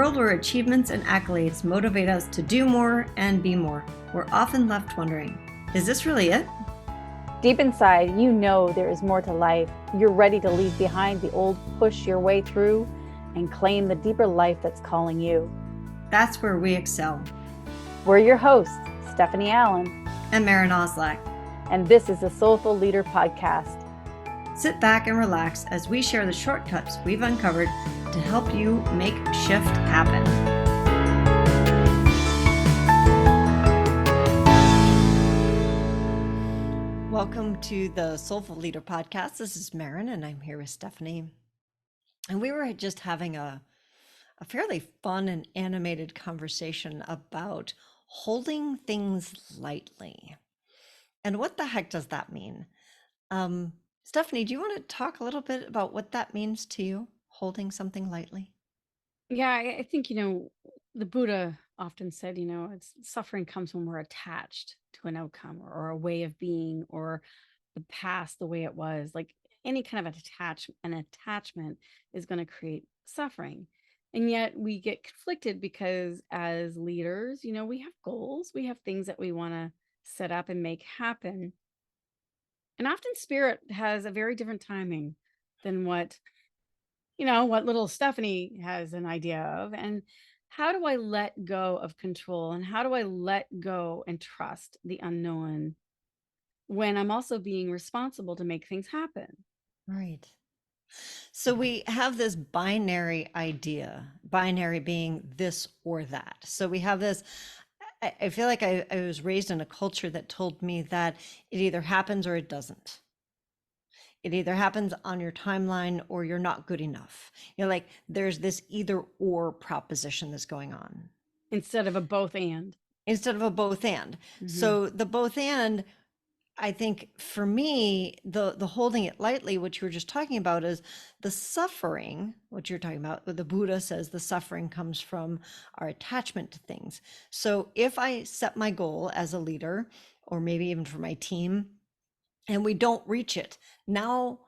world where achievements and accolades motivate us to do more and be more, we're often left wondering, is this really it? Deep inside, you know there is more to life. You're ready to leave behind the old, push your way through, and claim the deeper life that's calling you. That's where we excel. We're your hosts, Stephanie Allen and Maren Oslak. And this is the Soulful Leader Podcast. Sit back and relax as we share the shortcuts we've uncovered to help you make shift happen. Welcome to the Soulful Leader Podcast. This is Maren and I'm here with Stephanie. And we were just having a fairly fun and animated conversation about holding things lightly. And what the heck does that mean? Stephanie, do you want to talk a little bit about what that means to you, holding something lightly? Yeah, I think, the Buddha often said, suffering comes when we're attached to an outcome or a way of being or the past the way it was. Like any kind of an attachment is going to create suffering. And yet we get conflicted because as leaders, we have goals, we have things that we want to set up and make happen. And often spirit has a very different timing than what little Stephanie has an idea of. And how do I let go of control? And how do I let go and trust the unknown when I'm also being responsible to make things happen? Right. So we have this binary idea, binary being this or that. So we have this, I feel like I was raised in a culture that told me that it either happens or it doesn't. It either happens on your timeline or you're not good enough. Like there's this either or proposition that's going on. Instead of a both and. Instead of a both and. Mm-hmm. So the both and, I think for me, the holding it lightly, what you were just talking about is the suffering, what you're talking about. The Buddha says the suffering comes from our attachment to things. So if I set my goal as a leader, or maybe even for my team, and we don't reach it, now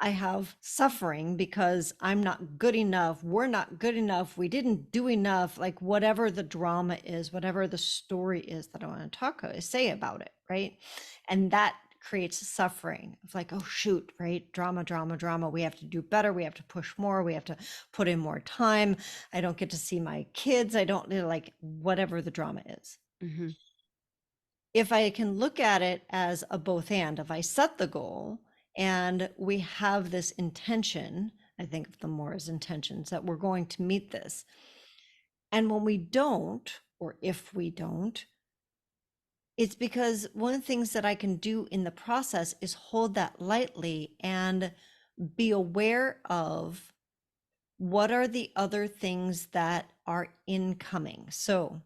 I have suffering because I'm not good enough. We're not good enough. We didn't do enough, like whatever the drama is, whatever the story is that I want to say about it, right? And that creates suffering. It's like, oh shoot, right? Drama. We have to do better. We have to push more. We have to put in more time. I don't get to see my kids. I don't like whatever the drama is. Mm-hmm. If I can look at it as a both and, if I set the goal and we have this intention, I think of them more as intentions, that we're going to meet this. And when we don't, or if we don't, it's because one of the things that I can do in the process is hold that lightly and be aware of what are the other things that are incoming. So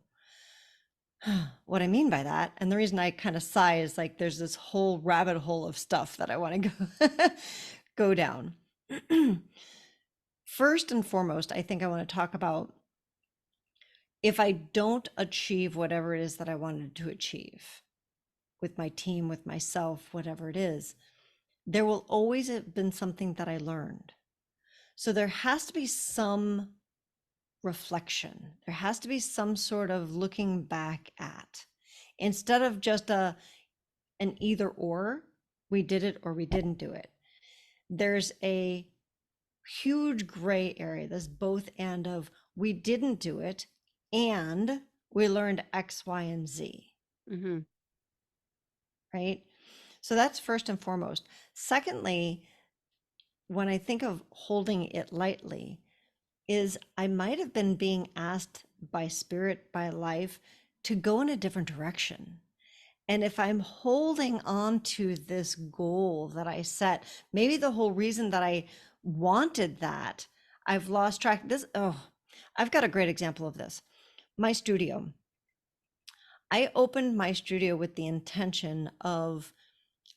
what I mean by that, and the reason I kind of sigh is like there's this whole rabbit hole of stuff that I want to go down. First and foremost, I think I want to talk about if I don't achieve whatever it is that I wanted to achieve with my team, with myself, whatever it is, there will always have been something that I learned. So there has to be some reflection. There has to be some sort of looking back at, instead of just an either or, we did it or we didn't do it. There's a huge gray area, this both and of we didn't do it and we learned X, Y, and Z. Mm-hmm. Right? So that's first and foremost. Secondly, when I think of holding it lightly, is I might have been being asked by spirit, by life, to go in a different direction. And if I'm holding on to this goal that I set, maybe the whole reason that I wanted that, I've lost track. I've got a great example of this. My studio. I opened my studio with the intention of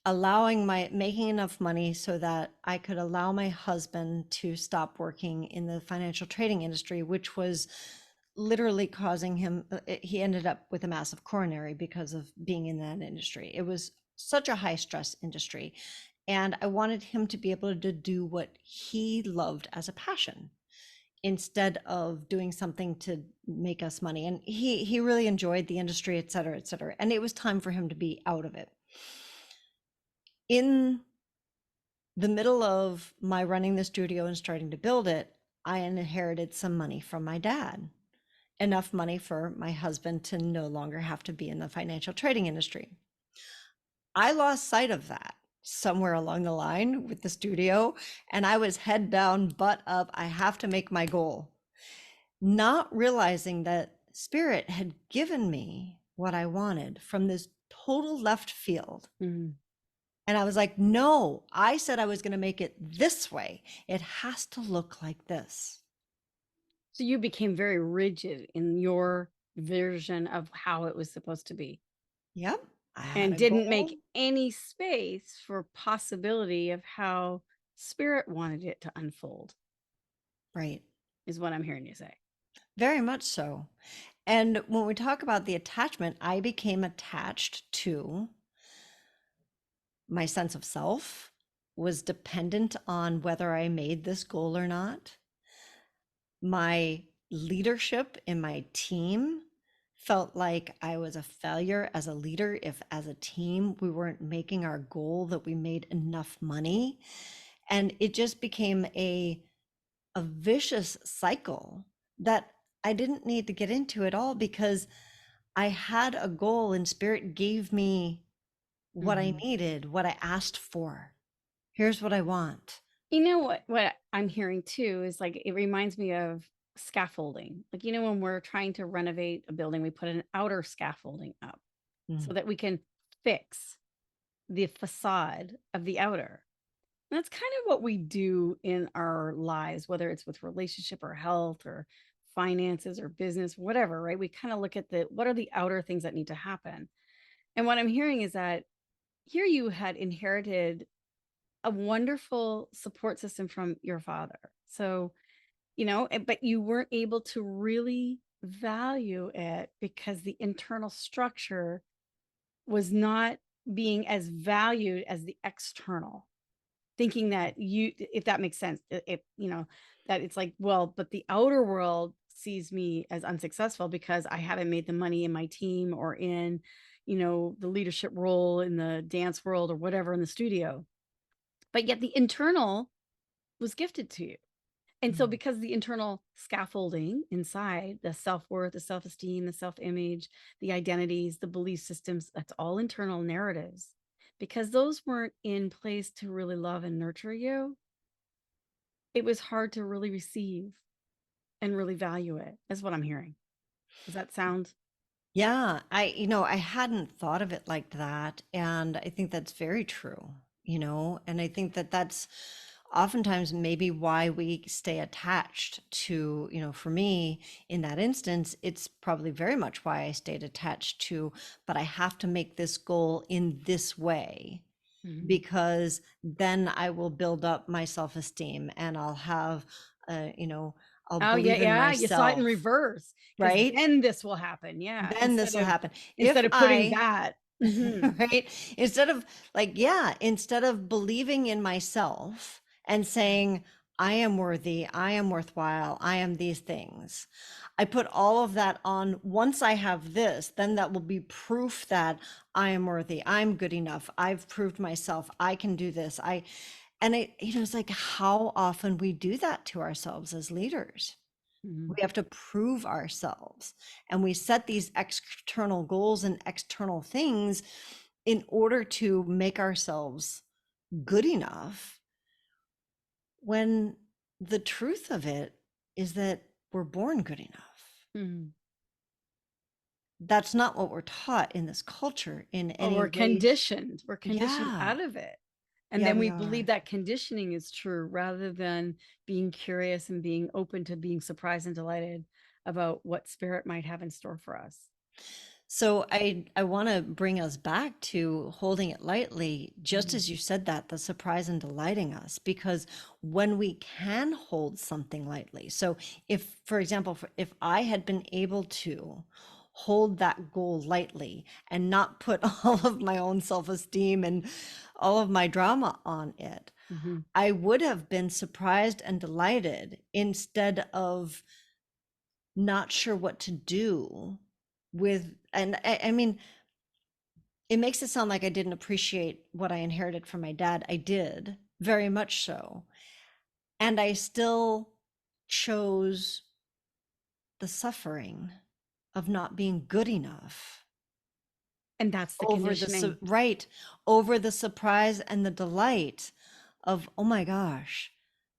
making enough money so that I could allow my husband to stop working in the financial trading industry, which was literally causing him, he ended up with a massive coronary because of being in that industry. It was such a high stress industry. And I wanted him to be able to do what he loved as a passion. instead of doing something to make us money. And he really enjoyed the industry, et cetera, et cetera. And it was time for him to be out of it. In the middle of my running the studio and starting to build it, I inherited some money from my dad, enough money for my husband to no longer have to be in the financial trading industry. I lost sight of that somewhere along the line with the studio, and I was head down, butt up. I have to make my goal, not realizing that Spirit had given me what I wanted from this total left field. Mhm. And I was like, no, I said I was going to make it this way. It has to look like this. So you became very rigid in your version of how it was supposed to be Yep. I had and a didn't goal. make any space for possibility of how spirit wanted it to unfold, Right. is what I'm hearing you say. Very much so. And when we talk about the attachment, I became attached to my sense of self, was dependent on whether I made this goal or not. My leadership in my team felt like I was a failure as a leader if, as a team, we weren't making our goal, that we made enough money. And it just became a vicious cycle that I didn't need to get into at all, because I had a goal and Spirit gave me what I Mhm. needed, what I asked for. Here's what I want. You know what I'm hearing too is like it reminds me of scaffolding. Like when we're trying to renovate a building, we put an outer scaffolding up Mm. so that we can fix the facade of the outer. And that's kind of what we do in our lives, whether it's with relationship or health or finances or business, whatever, right? We kind of look at what are the outer things that need to happen. And what I'm hearing is that here you had inherited a wonderful support system from your father. So, but you weren't able to really value it because the internal structure was not being as valued as the external, thinking that if that makes sense, that it's like, well, but the outer world sees me as unsuccessful because I haven't made the money in my team or in, the leadership role in the dance world or whatever in the studio. But yet the internal was gifted to you. And so, Mm. because the internal scaffolding inside, the self worth, the self esteem, the self image, the identities, the belief systems, that's all internal narratives. Because those weren't in place to really love and nurture you, it was hard to really receive and really value it, is what I'm hearing. Does that sound? Yeah, I hadn't thought of it like that. And I think that's very true, and I think that that's oftentimes maybe why we stay attached to, for me, in that instance, it's probably very much why I stayed attached to, but I have to make this goal in this way, Mhm. because then I will build up my self-esteem and I'll have, I'll Oh, yeah, believe in yeah. You saw it in myself, reverse because right? then this will happen. Yeah. Then this will happen. Instead If of putting I, that. Mhm. right? Instead of instead of believing in myself and saying, I am worthy, I am worthwhile, I am these things, I put all of that on. Once I have this, then that will be proof that I am worthy, I'm good enough, I've proved myself, I can do this. And it's like how often we do that to ourselves as leaders. We Mhm. have to prove ourselves, and we set these external goals and external things in order to make ourselves good enough, when the truth of it is that we're born good enough. Mhm. That's not what we're taught in this culture in Well, any we're way. conditioned. We're conditioned Yeah. out of it. And Yeah, then we we believe are. that conditioning is true rather than being curious and being open to being surprised and delighted about what spirit might have in store for us. So I want to bring us back to holding it lightly, just Mhm. as you said that, the surprise and delighting us, because when we can hold something lightly. So if, for example, if I had been able to hold that goal lightly and not put all of my own self-esteem and all of my drama on it, Hmm. I would have been surprised and delighted instead of not sure what to do with. And I mean, it makes it sound like I didn't appreciate what I inherited from my dad. I did, very much so. And I still chose the suffering of not being good enough And that's the over the conditioning. right, over the surprise and the delight of, oh my gosh,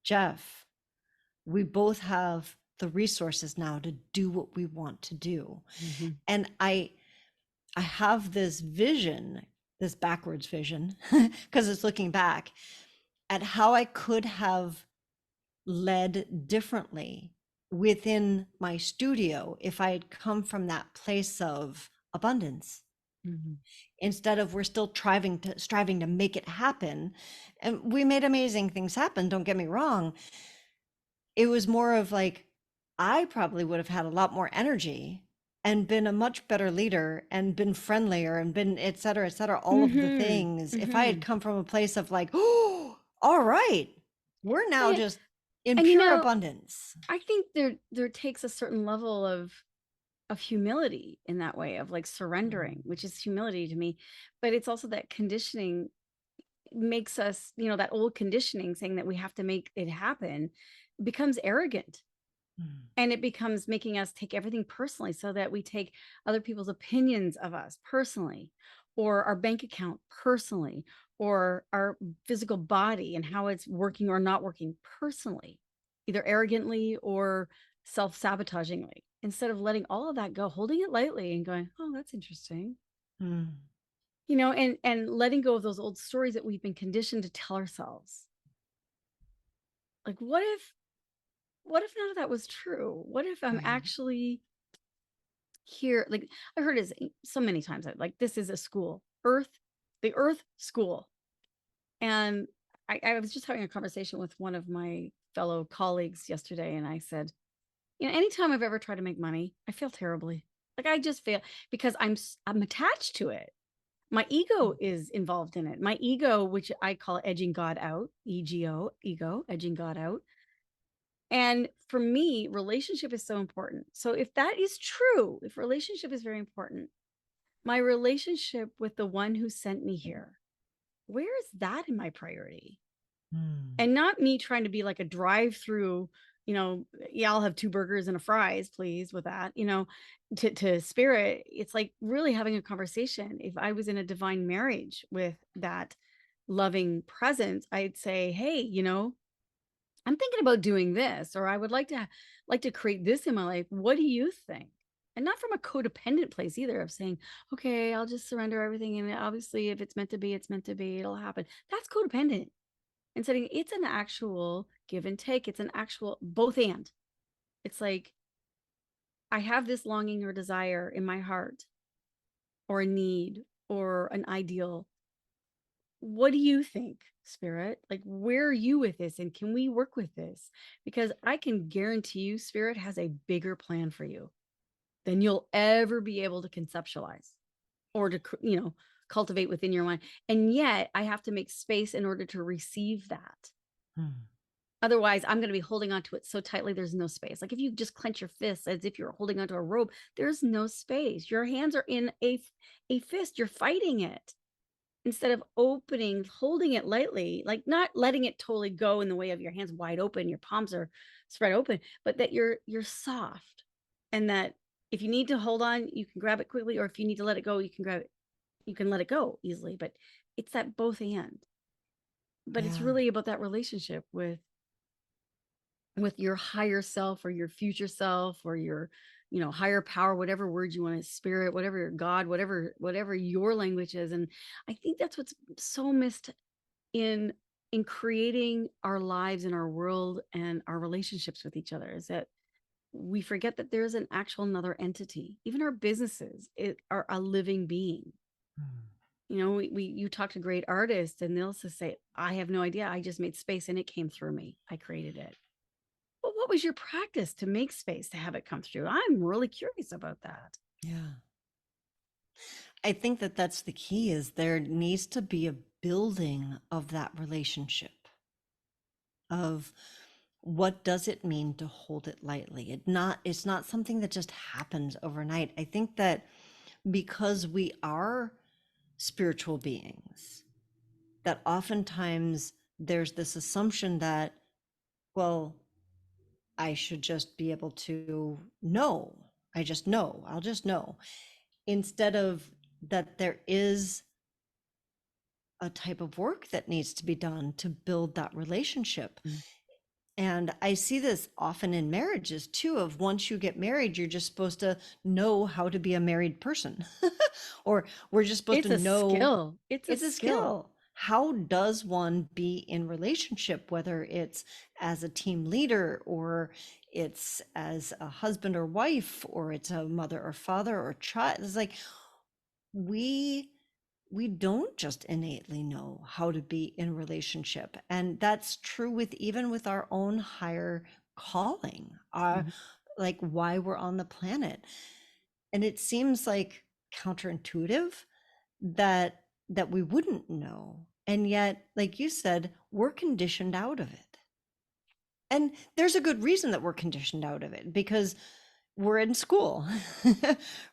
Jeff, we both have the resources now to do what we want to do. Hmm. And I have this vision, this backwards vision, because it's looking back at how I could have led differently within my studio if I had come from that place of abundance, Hmm. instead of we're still striving to make it happen. And we made amazing things happen, don't get me wrong. It was more of like, I probably would have had a lot more energy and been a much better leader and been friendlier and been et cetera, all of the Hmm. things if I had Hmm. come from a place of like, oh, all right, we're now And, just in and pure abundance. I think there takes a certain level of humility in that way, of like surrendering, which is humility to me. But it's also that conditioning makes us, that old conditioning saying that we have to make it happen becomes arrogant. Mm. And it becomes making us take everything personally, so that we take other people's opinions of us personally, or our bank account personally, or our physical body and how it's working or not working personally, either arrogantly or self-sabotagingly, instead of letting all of that go, holding it lightly and going, oh, that's interesting. Mm. And letting go of those old stories that we've been conditioned to tell ourselves. Like, what if none of that was true? What if I'm Right. actually here? Like, I heard it so many times, like, this is a school, the earth school. And I was just having a conversation with one of my fellow colleagues yesterday, and I said, anytime I've ever tried to make money, I feel terribly. Like, I just fail because I'm attached to it. My ego is involved in it. My ego, which I call edging God out, ego, edging God out. And for me, relationship is so important. So if that is true, if relationship is very important, my relationship with the one who sent me here, where is that in my priority? Mm. And not me trying to be like a drive through, yeah, I'll have 2 burgers and a fries, please, with that, to spirit. It's like really having a conversation. If I was in a divine marriage with that loving presence, I'd say, hey, I'm thinking about doing this, or I would like to create this in my life. What do you think? And not from a codependent place either, of saying, okay, I'll just surrender everything. And obviously, if it's meant to be, it's meant to be, it'll happen. That's codependent. And saying it's an actual give and take. It's an actual both and. It's like, I have this longing or desire in my heart, or a need, or an ideal. What do you think, spirit? Like, where are you with this? And can we work with this? Because I can guarantee you, spirit has a bigger plan for you than you'll ever be able to conceptualize, or to, cultivate within your mind. And yet I have to make space in order to receive that. Mm. Otherwise, I'm going to be holding onto it so tightly, there's no space. Like, if you just clench your fists as if you're holding onto a rope, there's no space. Your hands are in a fist. You're fighting it, instead of opening, holding it lightly, like not letting it totally go in the way of your hands wide open, your palms are spread open, but that you're soft. And that if you need to hold on, you can grab it quickly, or if you need to let it go, you can grab it, you can let it go easily. But it's that both and. But it's Yeah. really about that relationship with your higher self, or your future self, or your higher power, whatever word you want to, spirit, whatever, your God, whatever your language is. And I think that's what's so missed in creating our lives and our world and our relationships with each other, is that we forget that there's an actual another entity. Even our businesses are a living being. Mm. You talk to great artists, and they'll just say, I have no idea, I just made space and it came through me, I created it. Well, what was your practice to make space to have it come through? I'm really curious about that. Yeah. I think that that's the key, is there needs to be a building of that relationship. of what does it mean to hold it lightly. It's not something that just happens overnight. I think that because we are spiritual beings, that oftentimes there's this assumption that, well, I should just be able to know. I'll just know. Instead of that, there is a type of work that needs to be done to build that relationship. Mm. And I see this often in marriages too, of once you get married, you're just supposed to know how to be a married person. Or we're just supposed to It's a know. skill. It's a It's a skill. skill. How does one be in relationship, whether it's as a team leader, or it's as a husband or wife, or it's a mother or father or child? It's like we we don't just innately know how to be in relationship, and that's true with even with our own higher calling, Mhm. like why we're on the planet. And it seems like counterintuitive that we wouldn't know, and yet, like you said, we're conditioned out of it. And there's a good reason that we're conditioned out of it, because we're in school.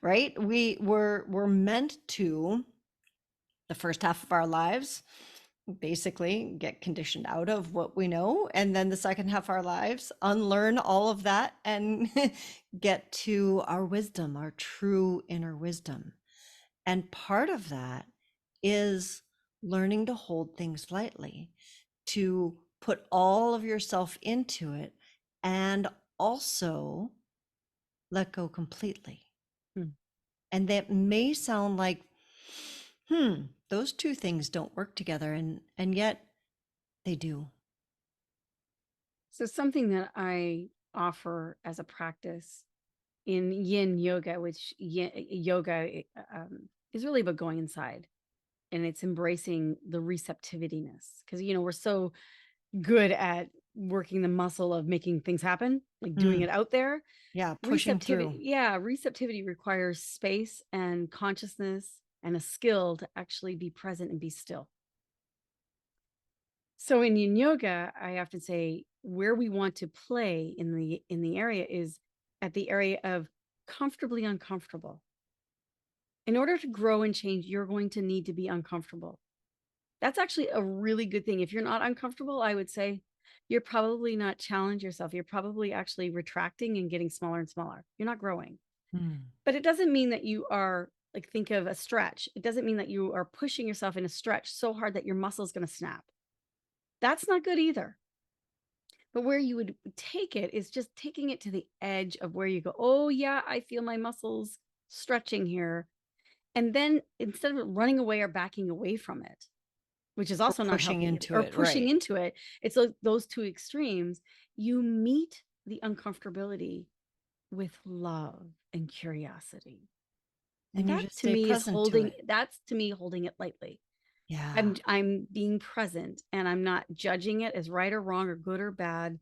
Right? We're meant to, the first half of our lives, basically get conditioned out of what we know, and then the second half of our lives unlearn all of that and get to our wisdom, our true inner wisdom. And part of that is learning to hold things lightly, to put all of yourself into it, and also let go completely. Mm. And that may sound like, those two things don't work together, and yet they do. So something that I offer as a practice in yin yoga, which yoga is really about going inside, and it's embracing the receptiveness, because we're so good at working the muscle of making things happen, like doing Mm, it out there. yeah, pushing Receptivity, through. yeah, receptivity requires space and consciousness and a skill to actually be present and be still. So in yin yoga, I often say where we want to play in the area is at the area of comfortably uncomfortable. In order to grow and change, you're going to need to be uncomfortable. That's actually a really good thing. If you're not uncomfortable, I would say you're probably not challenging yourself. You're probably actually retracting and getting smaller and smaller. You're not growing. Mm, But it doesn't mean that you are, like, think of a stretch. It doesn't mean that you are pushing yourself in a stretch so hard that your muscle is going to snap. That's not good either. But where you would take it is just taking it to the edge of where you go, oh, yeah, I feel my muscles stretching here. And then instead of running away or backing away from it, which is or also not pushing healthy either, into or it, pushing right? into it, it's those two extremes. You meet the uncomfortability with love and curiosity. And And you just to stay me is present to holding it. that's to me holding it lightly. Yeah. I'm being present, and I'm not judging it as right or wrong or good or bad.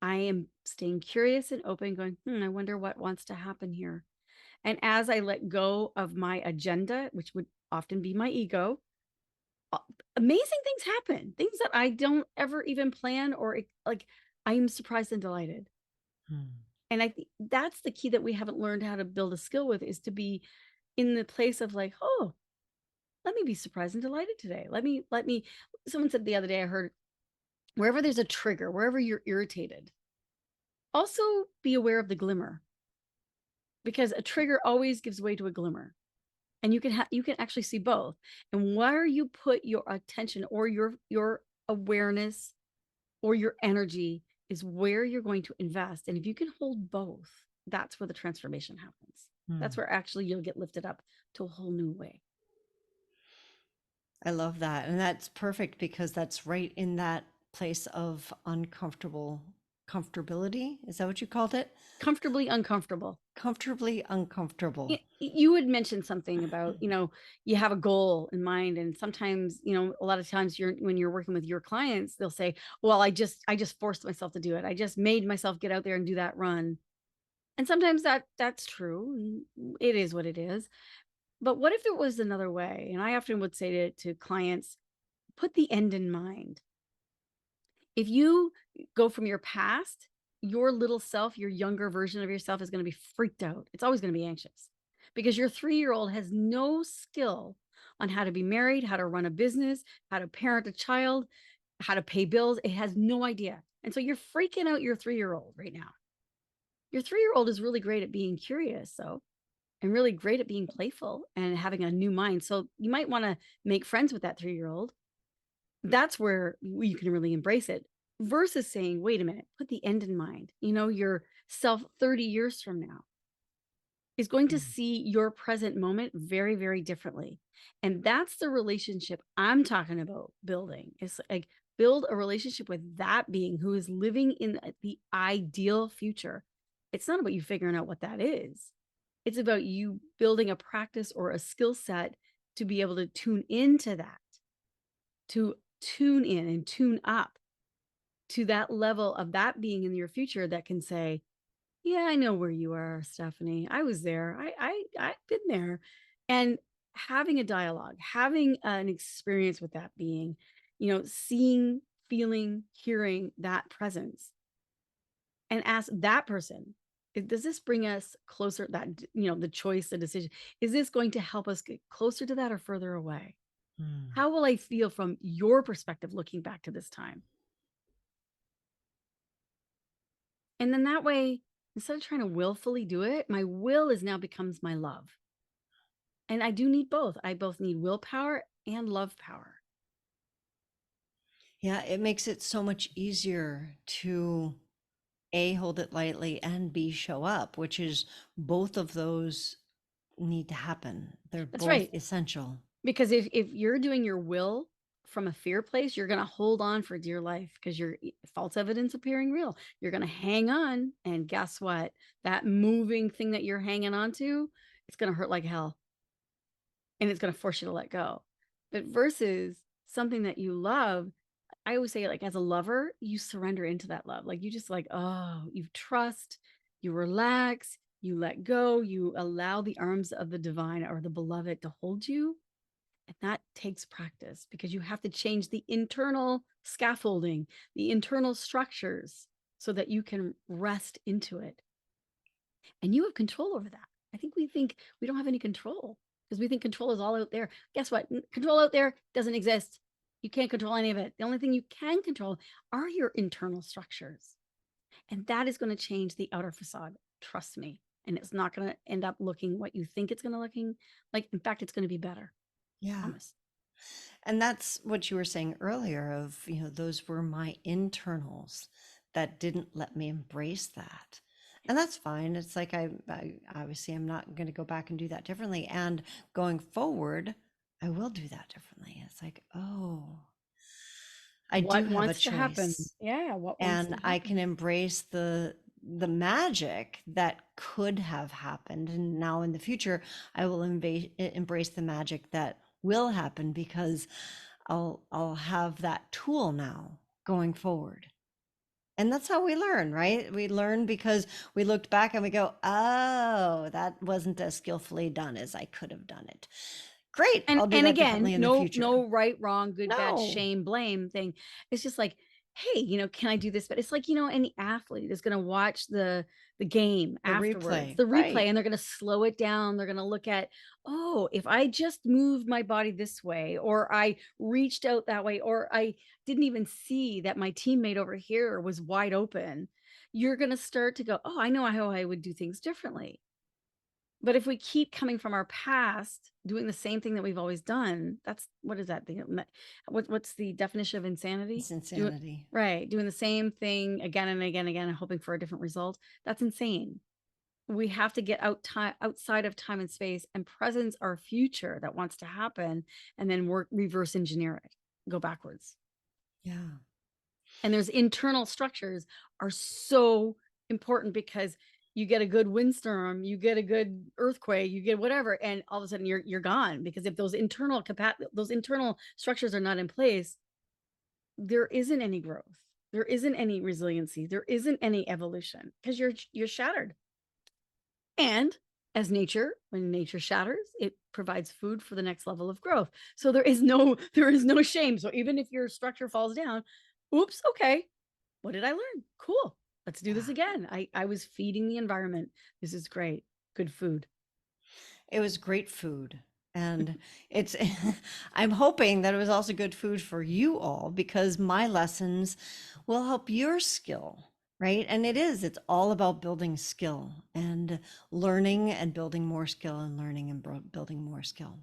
I am staying curious and open, going, I wonder what wants to happen here. And as I let go of my agenda, which would often be my ego, a- amazing things happen, things that I don't ever even plan, or like, I am surprised and delighted. Mm. And I think that's the key that we haven't learned how to build a skill with, is to be in the place of like, oh, let me be surprised and delighted today. Let me, someone said the other day, I heard, wherever there's a trigger, wherever you're irritated, also be aware of the glimmer, because a trigger always gives way to a glimmer. And you can actually see both. And where you put your attention or your awareness or your energy is where you're going to invest. And if you can hold both, that's where the transformation happens. Mm. That's where actually you'll get lifted up to a whole new way. I love that. And that's perfect, because that's right in that place of uncomfortable comfortability. Is that what you called it? Comfortably uncomfortable. Comfortably uncomfortable. You had mentioned something about, you have a goal in mind, and sometimes, a lot of times when you're working with your clients, they'll say, well, I just forced myself to do it. I just made myself get out there and do that run. And sometimes that's true. It is what it is. But what if it was another way? And I often would say to clients, put the end in mind. If go from your past, your little self, your younger version of yourself is going to be freaked out. It's always going to be anxious because your 3-year-old has no skill on how to be married, how to run a business, how to parent a child, how to pay bills. It has no idea. And so you're freaking out your 3-year-old right now. Your 3-year-old is really great at being curious, though, and really great at being playful and having a new mind. So you might want to make friends with that 3-year-old. That's where you can really embrace it versus saying, wait a minute, put the end in mind. Your self 30 years from now is going to Mm. see your present moment very, very differently. And that's the relationship I'm talking about building. It's like build a relationship with that being who is living in the ideal future. It's not about you figuring out what that is. It's about you building a practice or a skill set to be able to tune into that, to tune in and tune up to that level of that being in your future that can say, yeah, I know where you are, Stephanie. I was there. I've been there. And having a dialogue, having an experience with that being, seeing, feeling, hearing that presence, and ask that person, does this bring us closer, that, the choice, the decision, is this going to help us get closer to that or further away? Mm. How will I feel from your perspective looking back to this time? And then that way, instead of trying to willfully do it, my will is now becomes my love. And I do need both. I both need willpower and love power. Yeah, it makes it so much easier to A, hold it lightly, and B, show up, which is both of those need to happen. They're That's both right. essential. Because if you're doing your will from a fear place, you're going to hold on for dear life because you're false evidence appearing real. You're going to hang on. And guess what? That moving thing that you're hanging on to, it's going to hurt like hell. And it's going to force you to let go. But versus something that you love, I always say, like, as a lover, you surrender into that love. Like, you just like, oh, you trust, you relax, you let go, you allow the arms of the divine or the beloved to hold you. And that takes practice because you have to change the internal scaffolding, the internal structures so that you can rest into it. And you have control over that. I think we think we don't have any control because we think control is all out there. Guess what? Control out there doesn't exist. You can't control any of it. The only thing you can control are your internal structures. And that is going to change the outer facade. Trust me. And it's not going to end up looking what you think it's going to looking like. In fact, it's going to be better. Yeah. Promise. And that's what you were saying earlier of, those were my internals that didn't let me embrace that. And that's fine. It's like I obviously I'm not going to go back and do that differently. And going forward, I will do that differently. It's like, oh, I do What have a wants to happen? choice, Yeah, what wants and to I can happen? embrace the magic that could have happened. And now in the future, I will embrace the magic that will happen because I'll have that tool now going forward. And that's how we learn, right? We learn because we looked back and we go, oh, that wasn't as skillfully done as I could have done it. Great. And I'll do and that again, differently in the future. no right, wrong, good, bad, No, shame, blame thing. It's just like, hey, can I do this? But it's like, any athlete is going to watch the game the afterwards, replay, the replay, right? and they're going to slow it down. They're going to look at, oh, if I just moved my body this way, or I reached out that way, or I didn't even see that my teammate over here was wide open, you're going to start to go, oh, I know how I would do things differently. But if we keep coming from our past, doing the same thing that we've always done, that's what is that thing? What's the definition of insanity? It's Do insanity. right, doing the same thing again and again and again, and hoping for a different result. That's insane. We have to get outside of time and space and presence our future that wants to happen, and then work reverse engineer it, go backwards. Yeah. And there's internal structures are so important because you get a good windstorm, you get a good earthquake, you get whatever, and all of a sudden you're gone because if those internal structures are not in place, there isn't any growth, there isn't any resiliency, there isn't any evolution because you're shattered. And as nature, when nature shatters, it provides food for the next level of growth. So there is no shame. So even if your structure falls down, oops, okay, what did I learn? Cool. Let's do this again. I was feeding the environment. This is great. Good food. It was great food. And it's, I'm hoping that it was also good food for you all because my lessons will help your skill, right? And it's all about building skill and learning and building more skill and learning and building more skill.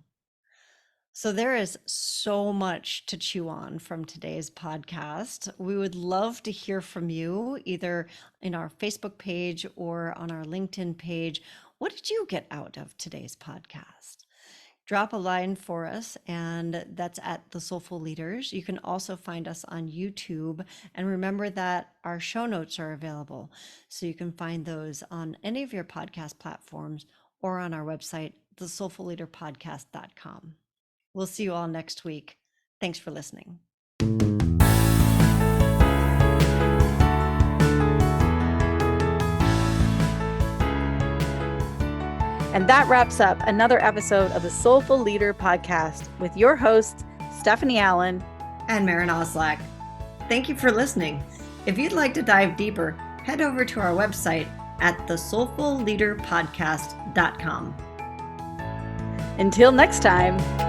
So there is so much to chew on from today's podcast. We would love to hear from you either in our Facebook page or on our LinkedIn page. What did you get out of today's podcast? Drop a line for us, and that's at The Soulful Leaders. You can also find us on YouTube. And remember that our show notes are available. So you can find those on any of your podcast platforms or on our website, thesoulfulleaderpodcast.com. We'll see you all next week. Thanks for listening. And that wraps up another episode of the Soulful Leader Podcast with your hosts, Stephanie Allen and Maren Oslack. Thank you for listening. If you'd like to dive deeper, head over to our website at thesoulfulleaderpodcast.com. Until next time.